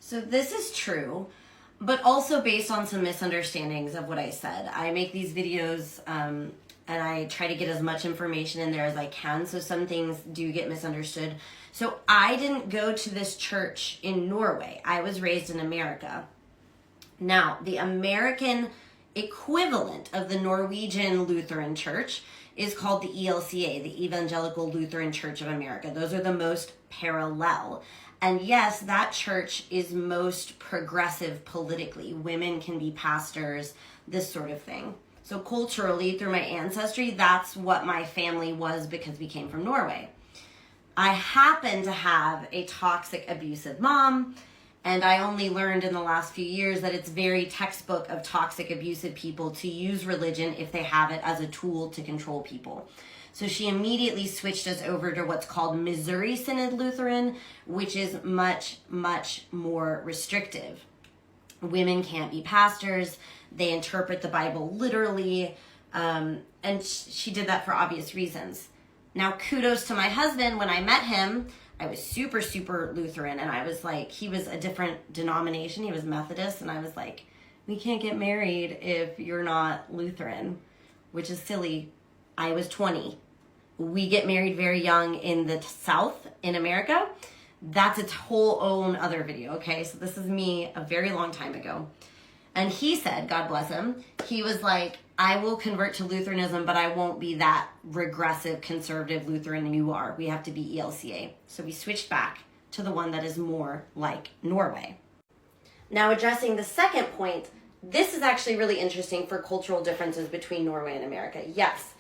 So this is true, but also based on some misunderstandings of what I said. I make these videos and I try to get as much information in there as I can, so some things do get misunderstood. So I didn't go to this church in Norway. I was raised in America. Now, the American equivalent of the Norwegian Lutheran Church is called the ELCA, the Evangelical Lutheran Church of America. Those are the most parallel. And yes, that church is most progressive politically. Women can be pastors, this sort of thing. So culturally, through my ancestry, that's what my family was because we came from Norway. I happen to have a toxic, abusive mom, and I only learned in the last few years that it's very textbook of toxic, abusive people to use religion if they have it as a tool to control people. So she immediately switched us over to what's called Missouri Synod Lutheran, which is much, much more restrictive. Women can't be pastors. They interpret the Bible literally. And she did that for obvious reasons. Now, kudos to my husband. When I met him, I was super, super Lutheran. And I was like, he was a different denomination. He was Methodist. And I was like, we can't get married if you're not Lutheran, which is silly. I was 20. We get married very young in the South in America. That's its whole own other video, okay? So this is me a very long time ago. And he said, God bless him, he was like, I will convert to Lutheranism, but I won't be that regressive, conservative Lutheran you are. We have to be ELCA. So we switched back to the one that is more like Norway. Now, addressing the second point, this is actually really interesting for cultural differences between Norway and America. Yes,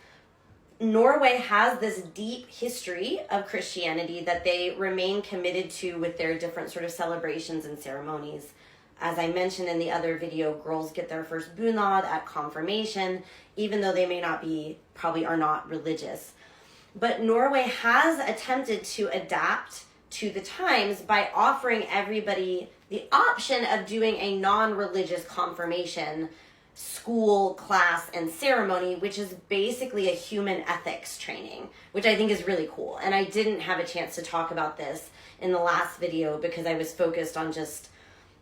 Norway has this deep history of Christianity that they remain committed to with their different sort of celebrations and ceremonies. As I mentioned in the other video, girls get their first bunad at confirmation, even though they may not be, probably are not religious. But Norway has attempted to adapt to the times by offering everybody the option of doing a non-religious confirmation school, class, and ceremony, which is basically a human ethics training, which I think is really cool. And I didn't have a chance to talk about this in the last video because I was focused on just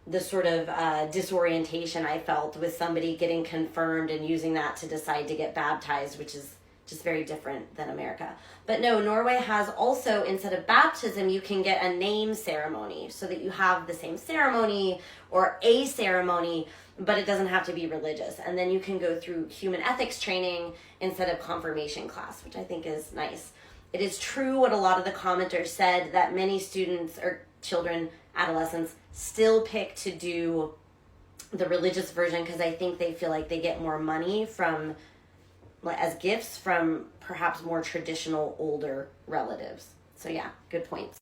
the sort of disorientation I felt with somebody getting confirmed and using that to decide to get baptized, which is just very different than America. But no, Norway has also, instead of baptism, you can get a name ceremony so that you have the same ceremony or a ceremony, but it doesn't have to be religious. And then you can go through human ethics training instead of confirmation class, which I think is nice. It is true what a lot of the commenters said, that many students or children, adolescents, still pick to do the religious version because I think they feel like they get more money from, as gifts from perhaps more traditional older relatives. So yeah, good points.